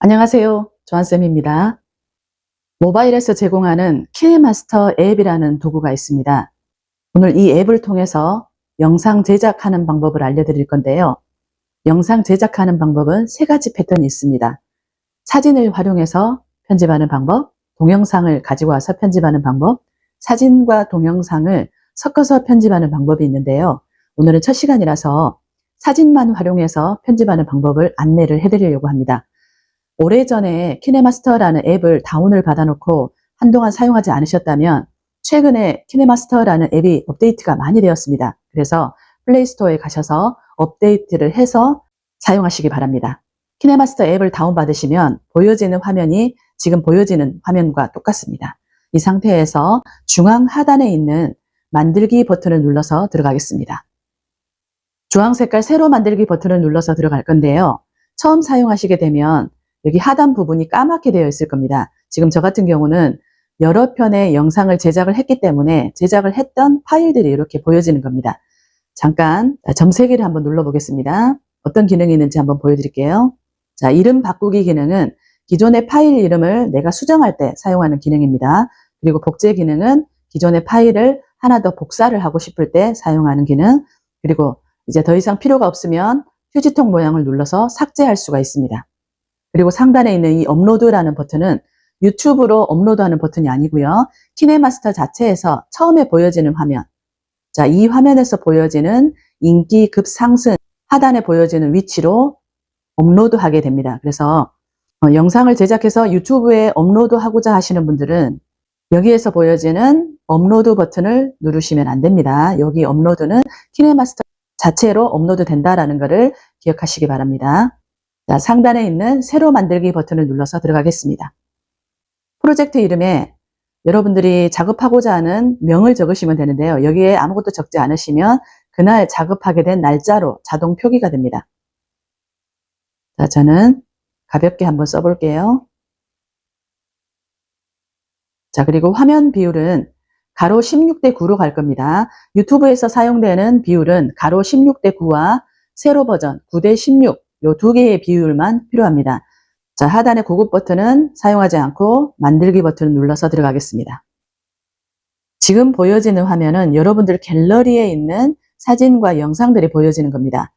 안녕하세요. 조한쌤입니다. 모바일에서 제공하는 키네마스터 앱이라는 도구가 있습니다. 오늘 이 앱을 통해서 영상 제작하는 방법을 알려드릴 건데요. 영상 제작하는 방법은 세 가지 패턴이 있습니다. 사진을 활용해서 편집하는 방법, 동영상을 가지고 와서 편집하는 방법, 사진과 동영상을 섞어서 편집하는 방법이 있는데요. 오늘은 첫 시간이라서 사진만 활용해서 편집하는 방법을 안내를 해드리려고 합니다. 오래전에 키네마스터라는 앱을 다운을 받아놓고 한동안 사용하지 않으셨다면 최근에 키네마스터라는 앱이 업데이트가 많이 되었습니다. 그래서 플레이스토어에 가셔서 업데이트를 해서 사용하시기 바랍니다. 키네마스터 앱을 다운받으시면 보여지는 화면이 지금 보여지는 화면과 똑같습니다. 이 상태에서 중앙 하단에 있는 만들기 버튼을 눌러서 들어가겠습니다. 주황 색깔 세로 만들기 버튼을 눌러서 들어갈 건데요. 처음 사용하시게 되면 여기 하단 부분이 까맣게 되어 있을 겁니다. 지금 저 같은 경우는 여러 편의 영상을 제작을 했기 때문에 제작을 했던 파일들이 이렇게 보여지는 겁니다. 잠깐 점세기를 한번 눌러보겠습니다. 어떤 기능이 있는지 한번 보여드릴게요. 자, 이름 바꾸기 기능은 기존의 파일 이름을 내가 수정할 때 사용하는 기능입니다. 그리고 복제 기능은 기존의 파일을 하나 더 복사를 하고 싶을 때 사용하는 기능, 그리고 이제 더 이상 필요가 없으면 휴지통 모양을 눌러서 삭제할 수가 있습니다. 그리고 상단에 있는 이 업로드라는 버튼은 유튜브로 업로드하는 버튼이 아니고요. 키네마스터 자체에서 처음에 보여지는 화면, 자, 이 화면에서 보여지는 인기 급상승 하단에 보여지는 위치로 업로드하게 됩니다. 그래서 영상을 제작해서 유튜브에 업로드하고자 하시는 분들은 여기에서 보여지는 업로드 버튼을 누르시면 안 됩니다. 여기 업로드는 키네마스터 자체로 업로드 된다라는 것을 기억하시기 바랍니다. 자, 상단에 있는 새로 만들기 버튼을 눌러서 들어가겠습니다. 프로젝트 이름에 여러분들이 작업하고자 하는 명을 적으시면 되는데요. 여기에 아무것도 적지 않으시면 그날 작업하게 된 날짜로 자동 표기가 됩니다. 자, 저는 가볍게 한번 써볼게요. 자, 그리고 화면 비율은 가로 16대 9로 갈 겁니다. 유튜브에서 사용되는 비율은 가로 16대 9와 세로 버전 9대 16, 요 두 개의 비율만 필요합니다. 자, 하단의 고급 버튼은 사용하지 않고 만들기 버튼을 눌러서 들어가겠습니다. 지금 보여지는 화면은 여러분들 갤러리에 있는 사진과 영상들이 보여지는 겁니다.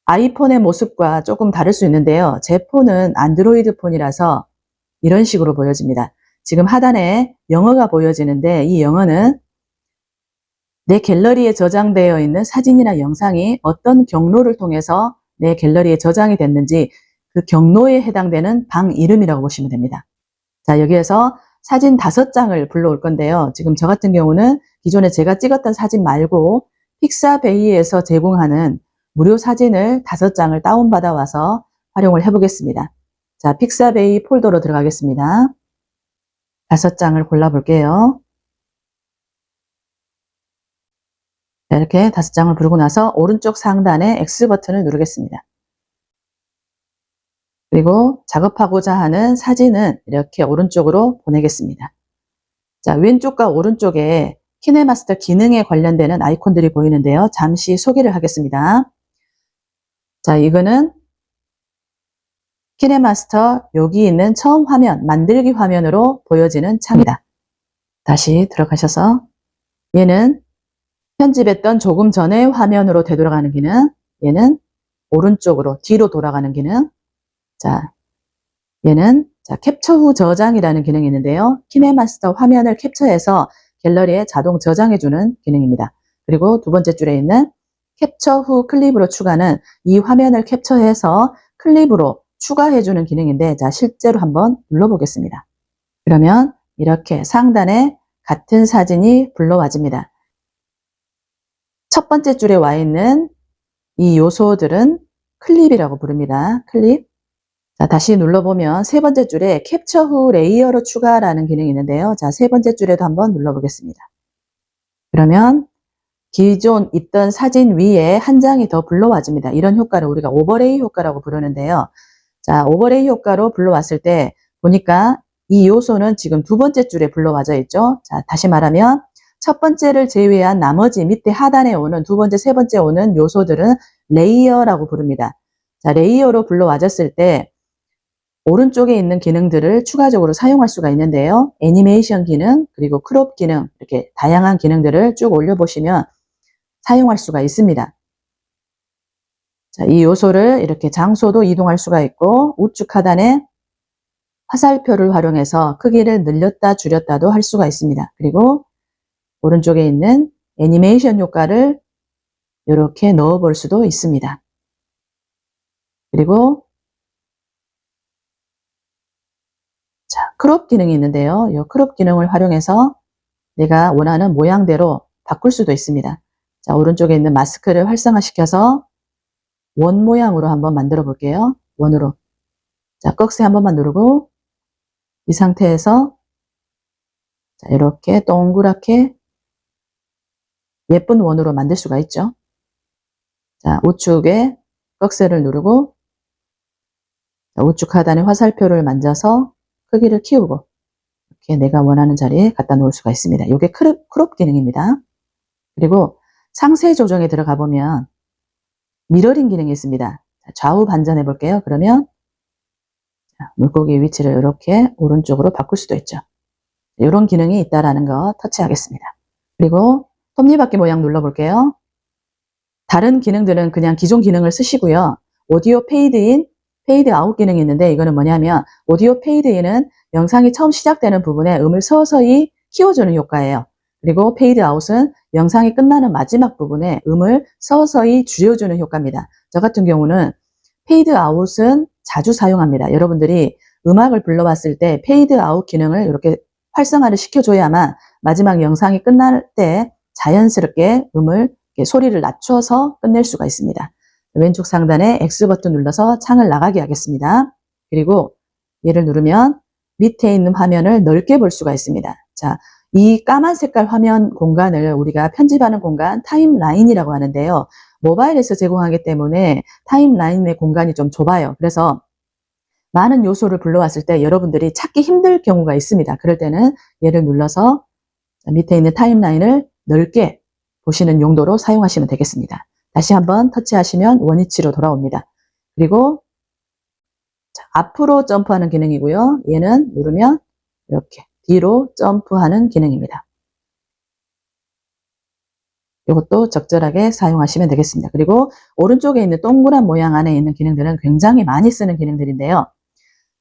아이폰의 모습과 조금 다를 수 있는데요. 제 폰은 안드로이드 폰이라서 이런 식으로 보여집니다. 지금 하단에 영어가 보여지는데 이 영어는 내 갤러리에 저장되어 있는 사진이나 영상이 어떤 경로를 통해서 내 갤러리에 저장이 됐는지 그 경로에 해당되는 방 이름이라고 보시면 됩니다. 자, 여기에서 사진 5장을 불러올 건데요. 지금 저 같은 경우는 기존에 제가 찍었던 사진 말고 픽사베이에서 제공하는 무료 사진을 5장을 다운받아 와서 활용을 해보겠습니다. 자, 픽사베이 폴더로 들어가겠습니다. 5장을 골라볼게요. 자, 이렇게 5장을 부르고 나서 오른쪽 상단에 X 버튼을 누르겠습니다. 그리고 작업하고자 하는 사진은 이렇게 오른쪽으로 보내겠습니다. 자, 왼쪽과 오른쪽에 키네마스터 기능에 관련되는 아이콘들이 보이는데요. 잠시 소개를 하겠습니다. 자, 이거는 키네마스터 여기 있는 처음 화면, 만들기 화면으로 보여지는 창이다. 다시 들어가셔서 얘는 편집했던 조금 전의 화면으로 되돌아가는 기능, 얘는 오른쪽으로 뒤로 돌아가는 기능, 자, 얘는 캡처 후 저장이라는 기능이 있는데요. 키네마스터 화면을 캡처해서 갤러리에 자동 저장해주는 기능입니다. 그리고 두 번째 줄에 있는 캡처 후 클립으로 추가는 이 화면을 캡처해서 클립으로 추가해주는 기능인데, 자, 실제로 한번 눌러보겠습니다. 그러면 이렇게 상단에 같은 사진이 불러와집니다. 첫 번째 줄에 와 있는 이 요소들은 클립이라고 부릅니다. 클립. 자, 다시 눌러보면 세 번째 줄에 캡처 후 레이어로 추가라는 기능이 있는데요. 자, 세 번째 줄에도 한번 눌러보겠습니다. 그러면 기존 있던 사진 위에 한 장이 더 불러와집니다. 이런 효과를 우리가 오버레이 효과라고 부르는데요. 자, 오버레이 효과로 불러왔을 때 보니까 이 요소는 지금 두 번째 줄에 불러와져 있죠. 자, 다시 말하면 첫 번째를 제외한 나머지 밑에 하단에 오는 두 번째, 세 번째 오는 요소들은 레이어라고 부릅니다. 자, 레이어로 불러와졌을 때 오른쪽에 있는 기능들을 추가적으로 사용할 수가 있는데요. 애니메이션 기능, 그리고 크롭 기능, 이렇게 다양한 기능들을 쭉 올려보시면 사용할 수가 있습니다. 자, 이 요소를 이렇게 장소도 이동할 수가 있고, 우측 하단에 화살표를 활용해서 크기를 늘렸다 줄였다도 할 수가 있습니다. 그리고 오른쪽에 있는 애니메이션 효과를 이렇게 넣어 볼 수도 있습니다. 그리고 자, 크롭 기능이 있는데요. 이 크롭 기능을 활용해서 내가 원하는 모양대로 바꿀 수도 있습니다. 자, 오른쪽에 있는 마스크를 활성화시켜서 원 모양으로 한번 만들어 볼게요. 원으로. 자, 꺽쇠 한 번만 누르고 이 상태에서 자, 이렇게 동그랗게 예쁜 원으로 만들 수가 있죠. 자, 우측에 꺽쇠를 누르고 자, 우측 하단에 화살표를 만져서 크기를 키우고 이렇게 내가 원하는 자리에 갖다 놓을 수가 있습니다. 이게 크롭 기능입니다. 그리고 상세 조정에 들어가 보면 미러링 기능이 있습니다. 좌우 반전해 볼게요. 그러면 물고기 위치를 이렇게 오른쪽으로 바꿀 수도 있죠. 이런 기능이 있다라는 거 터치하겠습니다. 그리고 톱니바퀴 모양 눌러볼게요. 다른 기능들은 그냥 기존 기능을 쓰시고요. 오디오 페이드인, 페이드 아웃 기능이 있는데 이거는 뭐냐면 오디오 페이드인은 영상이 처음 시작되는 부분에 음을 서서히 키워주는 효과예요. 그리고 페이드 아웃은 영상이 끝나는 마지막 부분에 음을 서서히 줄여주는 효과입니다. 저 같은 경우는 페이드 아웃은 자주 사용합니다. 여러분들이 음악을 불러봤을 때 페이드 아웃 기능을 이렇게 활성화를 시켜줘야만 마지막 영상이 끝날 때 자연스럽게 음을 소리를 낮춰서 끝낼 수가 있습니다. 왼쪽 상단에 X 버튼 눌러서 창을 나가게 하겠습니다. 그리고 얘를 누르면 밑에 있는 화면을 넓게 볼 수가 있습니다. 자, 이 까만 색깔 화면 공간을 우리가 편집하는 공간 타임라인이라고 하는데요. 모바일에서 제공하기 때문에 타임라인의 공간이 좀 좁아요. 그래서 많은 요소를 불러왔을 때 여러분들이 찾기 힘들 경우가 있습니다. 그럴 때는 얘를 눌러서 밑에 있는 타임라인을 넓게 보시는 용도로 사용하시면 되겠습니다. 다시 한번 터치하시면 원위치로 돌아옵니다. 그리고 자, 앞으로 점프하는 기능이고요. 얘는 누르면 이렇게 뒤로 점프하는 기능입니다. 이것도 적절하게 사용하시면 되겠습니다. 그리고 오른쪽에 있는 동그란 모양 안에 있는 기능들은 굉장히 많이 쓰는 기능들인데요.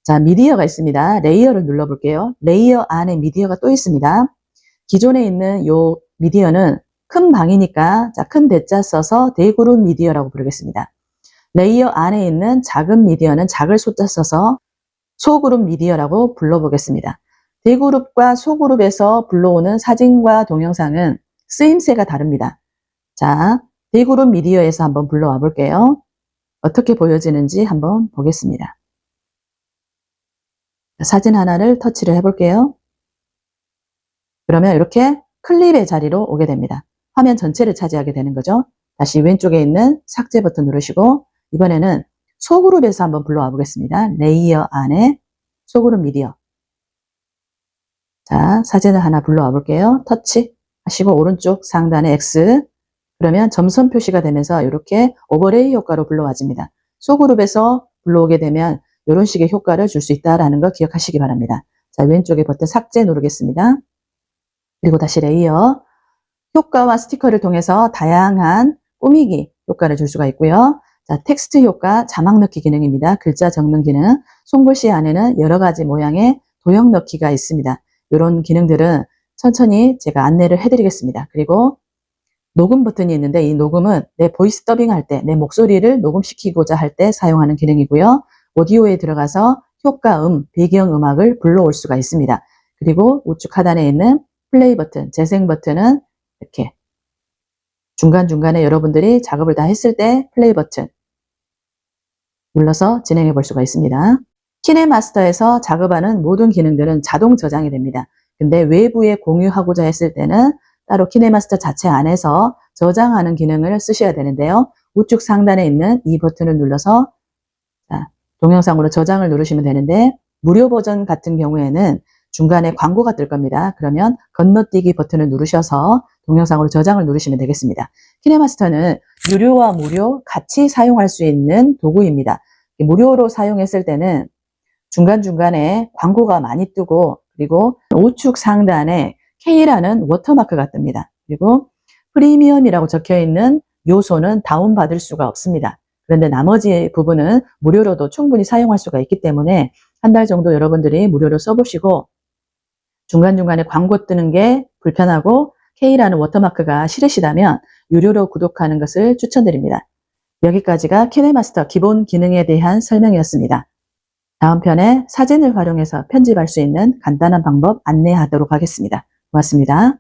자, 미디어가 있습니다. 레이어를 눌러볼게요. 레이어 안에 미디어가 또 있습니다. 기존에 있는 요 미디어는 큰 방이니까 자, 큰 대자 써서 대그룹 미디어라고 부르겠습니다. 레이어 안에 있는 작은 미디어는 작을 숫자 써서 소그룹 미디어라고 불러보겠습니다. 대그룹과 소그룹에서 불러오는 사진과 동영상은 쓰임새가 다릅니다. 자, 대그룹 미디어에서 한번 불러와 볼게요. 어떻게 보여지는지 한번 보겠습니다. 사진 하나를 터치를 해볼게요. 그러면 이렇게 클립의 자리로 오게 됩니다. 화면 전체를 차지하게 되는 거죠. 다시 왼쪽에 있는 삭제 버튼 누르시고 이번에는 소그룹에서 한번 불러와 보겠습니다. 레이어 안에 소그룹 미디어. 자, 사진을 하나 불러와 볼게요. 터치 하시고 오른쪽 상단에 X. 그러면 점선 표시가 되면서 이렇게 오버레이 효과로 불러와집니다. 소그룹에서 불러오게 되면 이런 식의 효과를 줄 수 있다는 거 기억하시기 바랍니다. 자, 왼쪽에 버튼 삭제 누르겠습니다. 그리고 다시 레이어. 효과와 스티커를 통해서 다양한 꾸미기 효과를 줄 수가 있고요. 자, 텍스트 효과, 자막 넣기 기능입니다. 글자 적는 기능. 손글씨 안에는 여러 가지 모양의 도형 넣기가 있습니다. 이런 기능들은 천천히 제가 안내를 해드리겠습니다. 그리고 녹음 버튼이 있는데 이 녹음은 내 보이스 더빙 할 때, 내 목소리를 녹음시키고자 할 때 사용하는 기능이고요. 오디오에 들어가서 효과음, 배경음악을 불러올 수가 있습니다. 그리고 우측 하단에 있는 플레이 버튼, 재생 버튼은 이렇게 중간중간에 여러분들이 작업을 다 했을 때 플레이 버튼 눌러서 진행해 볼 수가 있습니다. 키네마스터에서 작업하는 모든 기능들은 자동 저장이 됩니다. 근데 외부에 공유하고자 했을 때는 따로 키네마스터 자체 안에서 저장하는 기능을 쓰셔야 되는데요. 우측 상단에 있는 이 버튼을 눌러서 동영상으로 저장을 누르시면 되는데 무료 버전 같은 경우에는 중간에 광고가 뜰 겁니다. 그러면 건너뛰기 버튼을 누르셔서 동영상으로 저장을 누르시면 되겠습니다. 키네마스터는 유료와 무료 같이 사용할 수 있는 도구입니다. 무료로 사용했을 때는 중간중간에 광고가 많이 뜨고 그리고 우측 상단에 K라는 워터마크가 뜹니다. 그리고 프리미엄이라고 적혀있는 요소는 다운받을 수가 없습니다. 그런데 나머지 부분은 무료로도 충분히 사용할 수가 있기 때문에 한 달 정도 여러분들이 무료로 써보시고 중간중간에 광고 뜨는 게 불편하고 K라는 워터마크가 싫으시다면 유료로 구독하는 것을 추천드립니다. 여기까지가 키네마스터 기본 기능에 대한 설명이었습니다. 다음 편에 사진을 활용해서 편집할 수 있는 간단한 방법 안내하도록 하겠습니다. 고맙습니다.